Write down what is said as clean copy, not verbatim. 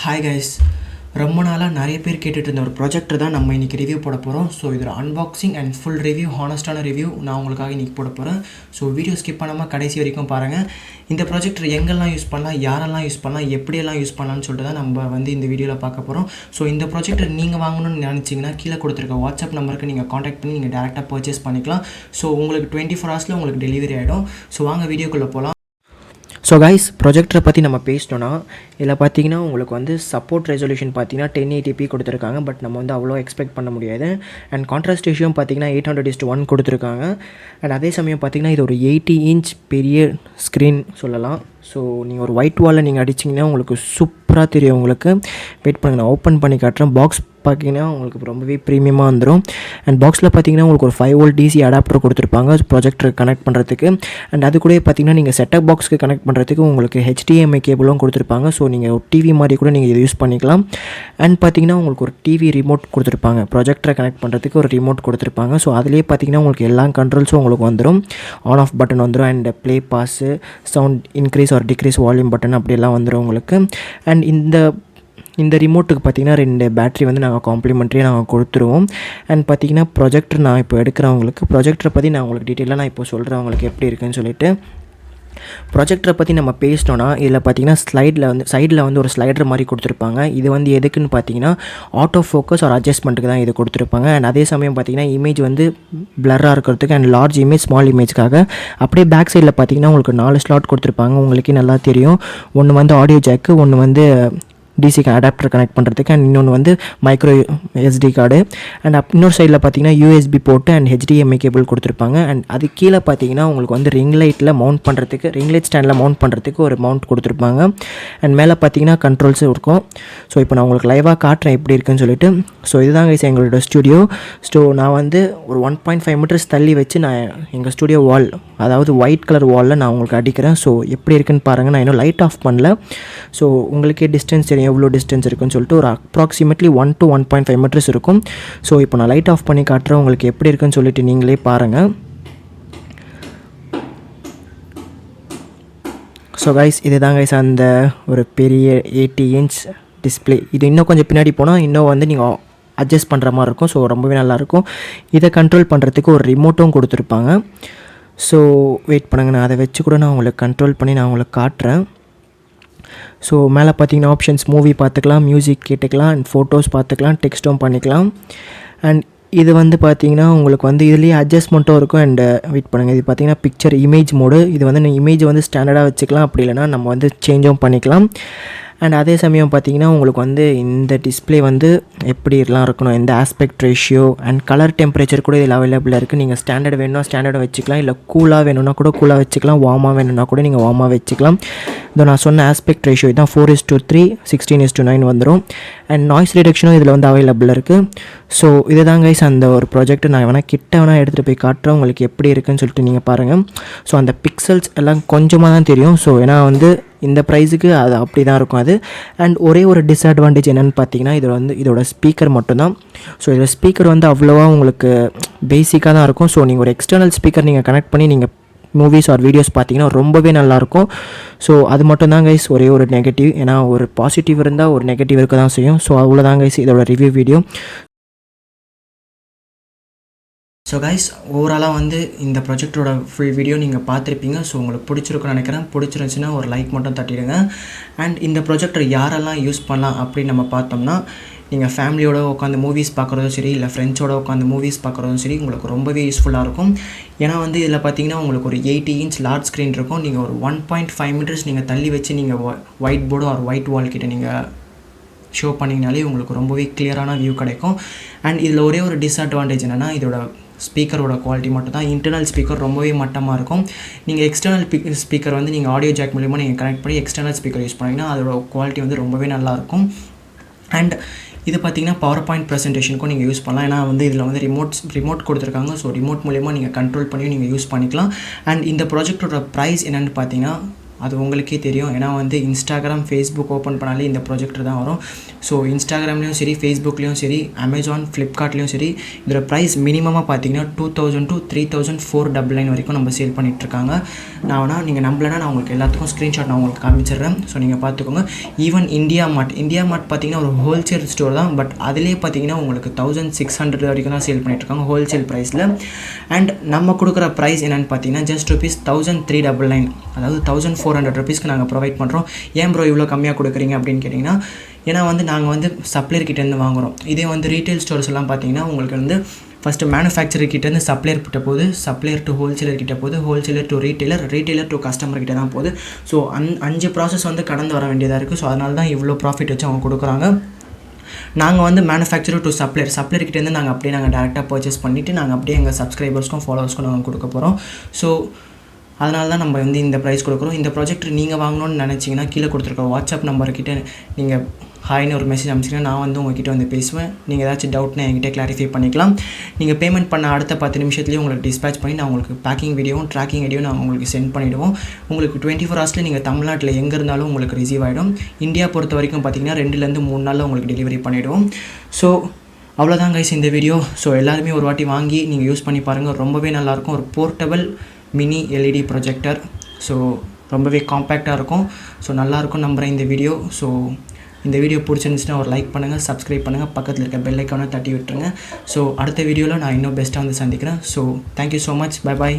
Hi guys, ரொம்ப நாளாக நிறைய பேர் கேட்டுட்டு இருந்த ஒரு ப்ராஜெக்டர் தான் நம்ம இன்றைக்கி ரிவ்யூ போட போகிறோம். ஸோ இதில் அன்பாக்சிங் அண்ட் ஃபுல் ரிவ்யூ, ஹானஸ்டான ரிவ்யூ நான் உங்களுக்காக இன்றைக்கி போட போகிறேன். ஸோ வீடியோ ஸ்கிப் பண்ணாமல் கடைசி வரைக்கும் பாருங்கள். இந்த ப்ராஜெக்டர் எங்கெல்லாம் யூஸ் பண்ணலாம், யாரெல்லாம் யூஸ் பண்ணலாம், எப்படியெல்லாம் யூஸ் பண்ணலாம்னு சொல்லிட்டு தான் நம்ம வந்து இந்த வீடியோவில் பார்க்க போகிறோம். ஸோ இந்த ப்ராஜெக்டர் நீங்கள் வாங்கணும்னு நினச்சிங்கன்னா கீழே கொடுத்துருக்க வாட்ஸ்அப் நம்பருக்கு நீங்கள் காண்டாக்ட் பண்ணி நீங்கள் டேரெக்டாக பர்ச்சேஸ் பண்ணிக்கலாம். ஸோ உங்களுக்கு 24 ஹவர்ஸில் உங்களுக்கு டெலிவரி ஆகிடும். ஸோ வாங்க வீடியோக்குள்ளே போகலாம். ஸோ கைஸ், ப்ரொஜெக்டரை பற்றி நம்ம பேசிட்டோன்னா இதில் பார்த்தீங்கன்னா உங்களுக்கு வந்து சப்போர்ட் ரெசல்யூஷன் பார்த்தீங்கன்னா 1080p கொடுத்துருக்காங்க. பட் நம்ம வந்து அவ்வளோ எக்ஸ்பெக்ட் பண்ண முடியாது. அண்ட் கான்ட்ராஸ்ட் ரேஷியோவும் பார்த்தீங்கன்னா 800:1 கொடுத்துருக்காங்க. அண்ட் அதே சமயம் பார்த்தீங்கன்னா இது ஒரு 80 இன்ச் பெரிய ஸ்க்ரீன் சொல்லலாம். ஸோ நீங்கள் ஒரு ஒயிட் வாலில் நீங்கள் அடிச்சிங்கன்னா உங்களுக்கு சூப்பராக தெரியும். உங்களுக்கு வெயிட் பண்ணுங்கள், நான் ஓப்பன் பண்ணி காட்டுறேன். பாக்ஸ் பார்த்தீங்கன்னா உங்களுக்கு ரொம்பவே ப்ரீமியமாக வந்துடும். அண்ட் பாக்ஸில் பார்த்தீங்கன்னா உங்களுக்கு ஒரு 5V DC அடாப்டர் கொடுத்துருப்பாங்க ப்ரொஜெக்டர் கனெக்ட் பண்ணுறதுக்கு. அண்ட் அது கூட பார்த்தீங்கன்னா நீங்கள் செட்டப் பாக்ஸ்க்கு கனெக்ட் பண்ணுறதுக்கு உங்களுக்கு HDMI கேபிளும் கொடுத்துருப்பாங்க. ஸோ நீங்கள் ஒரு டிவி மாதிரி கூட நீங்கள் இதை யூஸ் பண்ணிக்கலாம். அண்ட் பார்த்தீங்கன்னா உங்களுக்கு ஒரு டிவி ரிமோட் கொடுத்துருப்பாங்க, ப்ரொஜெக்டரை கனெக்ட் பண்ணுறதுக்கு ஒரு ரிமோட் கொடுத்துருப்பாங்க. ஸோ அதிலே பார்த்தீங்கன்னா உங்களுக்கு எல்லா கண்ட்ரோல்ஸும் உங்களுக்கு வந்துடும். ஆன் ஆஃப் பட்டன் வந்துடும். And play pause, sound increase or decrease volume button அப்படியெல்லாம் வந்துடும் உங்களுக்கு. அண்ட் இந்த ரிமோட்டுக்கு பார்த்திங்கன்னா 2 பேட்ரி வந்து நாங்கள் காம்ப்ளிமெண்ட்ரியாக நாங்கள் கொடுத்துருவோம். அண்ட் பார்த்திங்கன்னா ப்ரொஜெக்டர் நான் இப்போ எடுக்கிறவங்களுக்கு ப்ரொஜெக்டரை பற்றி நான் உங்களுக்கு டீட்டெயிலாக நான் இப்போ சொல்கிறேன் உங்களுக்கு எப்படி இருக்குன்னு சொல்லிட்டு. ப்ரொஜெக்டரை பற்றி நம்ம பேசிட்டோன்னா இதில் பார்த்திங்கன்னா சைடில் வந்து ஒரு ஸ்லைடர் மாதிரி கொடுத்துருப்பாங்க. இது வந்து எதுக்குன்னு பார்த்தீங்கன்னா ஆட்டோ ஃபோக்கஸ் ஒரு அட்ஜஸ்ட்மெண்ட்டுக்கு தான் இது கொடுத்துருப்பாங்க. அண்ட் அதே சமயம் பார்த்திங்கன்னா இமேஜ் வந்து பிளராக இருக்கிறதுக்கு அண்ட் லார்ஜ் இமேஜ், ஸ்மால் இமேஜ்க்காக. அப்படியே பேக் சைடில் பார்த்திங்கன்னா உங்களுக்கு 4 ஸ்லாட் கொடுத்துருப்பாங்க. உங்களுக்கே நல்லா தெரியும். ஒன்று வந்து ஆடியோ ஜாக்கு, ஒன்று வந்து டிசிக்கு அடாப்டர் கனெக்ட் பண்ணுறதுக்கு, அண்ட் இன்னொன்று வந்து மைக்ரோ SD கார்டு. அண்ட் இன்னொரு சைடில் பார்த்தீங்கன்னா USB போட்டு அண்ட் HDMI கேபிள் கொடுத்துருப்பாங்க. அண்ட் அது கீழே பார்த்தீங்கன்னா உங்களுக்கு வந்து ரிங் லைட் ஸ்டாண்டில் மவுண்ட் பண்ணுறதுக்கு ஒரு மவுண்ட் கொடுத்துருப்பாங்க. அண்ட் மேலே பார்த்தீங்கன்னா கண்ட்ரோல்ஸும் இருக்கும். ஸோ இப்போ நான் உங்களுக்கு லைவாக காட்டுறேன் எப்படி இருக்குன்னு சொல்லிட்டு. ஸோ இதுதான் கைஸ் எங்களோட ஸ்டுடியோ. ஸோ நான் வந்து ஒரு 1.5 மீட்டர்ஸ் தள்ளி வச்சு நான் எங்கள் ஸ்டுடியோ வால், அதாவது ஒயிட் கலர் வாலில் நான் உங்களுக்கு அடிக்கிறேன். ஸோ எப்படி இருக்குன்னு பாருங்கள். நான் இன்னும் லைட் ஆஃப் பண்ணல. ஸோ உங்களுக்கே டிஸ்டன்ஸ் தெரியும் எவ்வளோ டிஸ்டன்ஸ் இருக்குன்னு சொல்லிட்டு. ஒரு அப்ராக்சிமேட்லி 1 to 1.5 மீட்டர்ஸ் இருக்கும். ஸோ இப்போ நான் லைட் ஆஃப் பண்ணி காட்டுறேன் உங்களுக்கு எப்படி இருக்குன்னு சொல்லிட்டு நீங்களே பாருங்கள். ஸோ கைஸ், இதுதான் கைஸ் அந்த ஒரு பெரிய 80 இன்ச் டிஸ்பிளே. இது இன்னும் கொஞ்சம் பின்னாடி போனால் இன்னும் வந்து நீங்கள் அட்ஜஸ்ட் பண்ணுற மாதிரி இருக்கும். ஸோ ரொம்பவே நல்லாயிருக்கும். இதை கண்ட்ரோல் பண்ணுறதுக்கு ஒரு ரிமோட்டும் கொடுத்துருப்பாங்க. ஸோ வெயிட் பண்ணுங்கள், நான் அதை வச்சு கூட நான் உங்களுக்கு கண்ட்ரோல் பண்ணி நான் உங்களுக்கு காட்டுறேன். ஸோ மேலே பார்த்தீங்கன்னா ஆப்ஷன்ஸ், மூவி பார்த்துக்கலாம், மியூசிக் கேட்டுக்கலாம், அண்ட் ஃபோட்டோஸ் பார்த்துக்கலாம், டெக்ஸ்ட்டும் பண்ணிக்கலாம். அண்ட் இது வந்து பார்த்திங்கன்னா உங்களுக்கு வந்து இதுலேயே அட்ஜஸ்ட்மெண்ட்டும் இருக்கும். அண்ட் வெயிட் பண்ணுங்கள், இது பார்த்திங்கன்னா பிக்சர் இமேஜ் மோடு. இது வந்து இமேஜ் வந்து ஸ்டாண்டர்டாக வச்சுக்கலாம், அப்படி இல்லைனா நம்ம வந்து சேஞ்சும் பண்ணிக்கலாம். அண்ட் அதே சமயம் பார்த்திங்கன்னா உங்களுக்கு வந்து இந்த டிஸ்பிளே வந்து எப்படிலாம் இருக்கணும், இந்த aspect ratio and colour temperature கூட இதில் அவைலபிளாக இருக்குது. நீங்கள் ஸ்டாண்டர்ட் வேணும்னா ஸ்டாண்டர்டாக வச்சுக்கலாம், இல்லை கூலாக வேணும்னா கூட கூலாக வச்சுக்கலாம், வார்மாக வேணும்னா கூட நீங்கள் வார்மாக வச்சுக்கலாம். இதோ நான் சொன்ன ஆஸ்பெக்ட் ரேஷியோ இதுதான் 4:3, 16:9 வந்துடும். அண்ட் நாய்ஸ் ரிடக்ஷனும் இதில் வந்து அவைலபிளாக இருக்குது. ஸோ இதுதான் கைஸ் அந்த ஒரு ப்ராஜெக்ட். நான் வேணால் எடுத்துகிட்டு போய் காட்டுறேன் உங்களுக்கு எப்படி இருக்குன்னு சொல்லிட்டு நீங்கள் பாருங்கள். ஸோ அந்த பிக்சல்ஸ் எல்லாம் கொஞ்சமாக தான் தெரியும். ஸோ ஏன்னா வந்து இந்த ப்ரைஸுக்கு அது அப்படி தான் இருக்கும் அது. அண்ட் ஒரே ஒரு டிஸ்அட்வான்டேஜ் என்னென்னு பார்த்தீங்கன்னா இதோட ஸ்பீக்கர் மட்டும்தான். ஸோ இதில் ஸ்பீக்கர் வந்து அவ்வளோவா உங்களுக்கு பேசிக்காக தான் இருக்கும். ஸோ நீங்கள் ஒரு எக்ஸ்டர்னல் ஸ்பீக்கர் நீங்கள் கனெக்ட் பண்ணி நீங்கள் மூவிஸ் ஆர் வீடியோஸ் பார்த்தீங்கன்னா ரொம்பவே நல்லாயிருக்கும். ஸோ அது மட்டும் தான் கைஸ் ஒரே ஒரு நெகட்டிவ். ஏன்னா ஒரு பாசிட்டிவ் இருந்தால் ஒரு நெகட்டிவ் இருக்க தான் செய்யும். ஸோ அவ்வளோதான் கைஸ் இதோட ரிவ்யூ வீடியோ. ஸோ கைஸ், ஓவராலாக வந்து இந்த ப்ராஜெக்டரோட ஃபுல் வீடியோ நீங்கள் பார்த்துருப்பீங்க. ஸோ உங்களுக்கு பிடிச்சிருக்குன்னு நினைக்கிறேன். பிடிச்சிருந்துச்சுன்னா ஒரு லைக் மட்டும் தட்டிடுங்க. அண்ட் இந்த ப்ராஜெக்டர் யாரெல்லாம் யூஸ் பண்ணலாம் அப்படின்னு நம்ம பார்த்தோம்னா, நீங்கள் ஃபேமிலியோட உட்காந்து மூவிஸ் பார்க்குறதும் சரி, இல்லை ஃப்ரெண்ட்ஸோட உட்காந்து மூவிஸ் பார்க்குறதும் சரி, உங்களுக்கு ரொம்பவே யூஸ்ஃபுல்லாக இருக்கும். ஏன்னா வந்து இதில் பார்த்தீங்கன்னா உங்களுக்கு ஒரு 80 இன்ச் லார்ஜ் ஸ்க்ரீன் இருக்கும். நீங்கள் ஒரு 1.5 மீட்டர்ஸ் நீங்கள் தள்ளி வச்சு நீங்கள் ஒயிட் போர்டோ ஆர் ஒயிட் வால் கிட்ட நீங்கள் ஷோ பண்ணிங்கனாலே உங்களுக்கு ரொம்பவே கிளியரான வியூ கிடைக்கும். அண்ட் இதில் ஒரே ஒரு டிஸ்அட்வான்டேஜ் என்னென்னா இதோட ஸ்பீக்கரோட குவாலிட்டி மட்டும் தான். இன்டர்னல் ஸ்பீக்கர் ரொம்பவே மட்டமாக இருக்கும். நீங்கள் எக்ஸ்டர்னல் ஸ்பீக்கர் வந்து நீங்கள் ஆடியோ ஜாக் மூலிமா நீங்கள் கனெக்ட் பண்ணி எக்ஸ்டர்னல் ஸ்பீக்கர் யூஸ் பண்ணிங்கன்னா அதோட குவாலிட்டி வந்து ரொம்பவே நல்லாயிருக்கும். அண்ட் இது பார்த்திங்கன்னா பவர் பாயிண்ட் ப்ரெசன்டேஷனுக்கும் நீங்கள் யூஸ் பண்ணலாம். ஏன்னா வந்து இதில் வந்து ரிமோட் கொடுத்துருக்காங்க. ஸோ ரிமோட் மூலிமா நீங்கள் கண்ட்ரோல் பண்ணி நீங்கள் யூஸ் பண்ணிக்கலாம். அண்ட் இந்த ப்ராஜெக்டோட ப்ரைஸ் என்னென்னு பார்த்தீங்கன்னா அது உங்களுக்கே தெரியும். ஏன்னா வந்து இன்ஸ்டாகிராம், ஃபேஸ்புக் ஓப்பன் பண்ணாலே இந்த ப்ரொஜெக்டர் தான் வரும். ஸோ இன்ஸ்டாகிராம்லேயும் சரி, ஃபேஸ்புக்லேயும் சரி, அமேசான், ஃப்ளிப்கார்ட்லேயும் சரி, இதோட ப்ரைஸ் மினிமமாக பார்த்தீங்கன்னா 2000 to 3499 வரைக்கும் நம்ம சேல் பண்ணிகிட்ருக்காங்க. நான் நீங்கள் நம்பலைன்னா நான் உங்களுக்கு எல்லாத்துக்கும் ஸ்க்ரீன்ஷாட் நான் உங்களுக்கு காமிச்சிடுறேன். ஸோ நீங்கள் பார்த்துக்கோங்க. ஈவன் இந்தியா மார்ட் பார்த்தீங்கன்னா ஒரு ஹோல்சேல் ஸ்டோர் தான். பட் அதிலே பார்த்தீங்கன்னா உங்களுக்கு 1600 வரைக்கும் தான் சேல் பண்ணிகிட்ருக்காங்க ஹோல்சேல் ப்ரைஸில். அண்ட் நம்ம கொடுக்குற ப்ரைஸ் என்னென்னு பார்த்தீங்கன்னா ஜஸ்ட் ₹1399, அதாவது 1400 ருபீஸ்க்கு நாங்கள் ப்ரொவைட் பண்ணுறோம். ஏன் ப்ரோ இவ்வளோ கம்மியாக கொடுக்குறீங்க அப்படின்னு கேட்டிங்கன்னா, ஏன்னா வந்து நாங்கள் வந்து சப்ளையர்கிட்டேருந்து வாங்குகிறோம். இதே வந்து ரீட்டைல் ஸ்டோர்ஸ் எல்லாம் பார்த்தீங்கன்னா உங்களுக்கு வந்து ஃபஸ்ட்டு மேனுஃபேக்சர்கிட்டேருந்து சப்ளையர் கிட்ட போகுது, சப்ளையர் டு ஹோல்சேலர் கிட்ட போகுது, wholesaler to retailer, retailer to customer கிட்ட தான் போகுது. ஸோ 5 ப்ராசஸ் வந்து கடந்து வர வேண்டியதாக இருக்குது. ஸோ அதனால தான் இவ்வளோ ப்ராஃபிட் வச்சு அவங்க கொடுக்குறாங்க. நாங்கள் வந்து மேனுஃபேக்சர் டு சப்ளையர்கிட்டேருந்து நாங்கள் அப்படியே டேரெக்டாக பர்ச்சேஸ் பண்ணிவிட்டு நாங்கள் அப்படியே எங்கள் சப்ஸ்கிரைபர்ஸ்க்கும் ஃபாலோவர்ஸ்க்கும் நாங்கள் கொடுக்க போகிறோம். ஸோ அதனால தான் நம்ம வந்து இந்த ப்ரைஸ் கொடுக்குறோம். இந்த ப்ராஜெக்ட் நீங்கள் வாங்கணும்னு நினச்சிங்கன்னா கீழே கொடுத்துருக்க வாட்ஸ்அப் நம்பர்கிட்ட நீங்கள் ஹாய்னு ஒரு மெசேஜ் அனுப்பிச்சிங்கன்னா நான் வந்து உங்கள்கிட்ட வந்து பேசுவேன். நீங்கள் ஏதாச்சும் டவுட்னா என்கிட்ட கிளாரிஃபை பண்ணிக்கலாம். நீங்கள் பேமெண்ட் பண்ண அடுத்த 10 நிமிஷத்துலேயே உங்களுக்கு டிஸ்பேச் பண்ணி நான் உங்களுக்கு பேக்கிங் வீடியோவும் ட்ராக்கிங் வீடியோ நான் உங்களுக்கு சென்ட் பண்ணிவிடுவோம். உங்களுக்கு 24 ஹவர்ஸில் நீங்கள் தமிழ்நாட்டில் எங்கே இருந்தாலும் உங்களுக்கு ரிசீவ் ஆகிடும். இந்தியா பொறுத்த வரைக்கும் பார்த்தீங்கன்னா 2-3 நாளில் உங்களுக்கு டெலிவரி பண்ணிவிடுவோம். ஸோ அவ்வளோதான் கைஸ் இந்த வீடியோ. ஸோ எல்லாருமே ஒரு வாட்டி வாங்கி நீங்கள் யூஸ் பண்ணி பாருங்கள். ரொம்பவே நல்லாயிருக்கும். ஒரு portable mini LED projector. So ரொம்பவே காம்பேக்டாக இருக்கும். ஸோ நல்லாயிருக்கும் நம்புகிறேன் இந்த வீடியோ. ஸோ இந்த வீடியோ பிடிச்சிருந்துச்சுன்னா ஒரு லைக் பண்ணுங்கள், சப்ஸ்கிரைப் பண்ணுங்கள், பக்கத்தில் இருக்க பெல் ஐக்கானை தட்டி விட்டுருங்க. ஸோ அடுத்த வீடியோவில் நான் இன்னும் பெஸ்ட்டாக வந்து சந்திக்கிறேன். So thank you so much. Bye bye.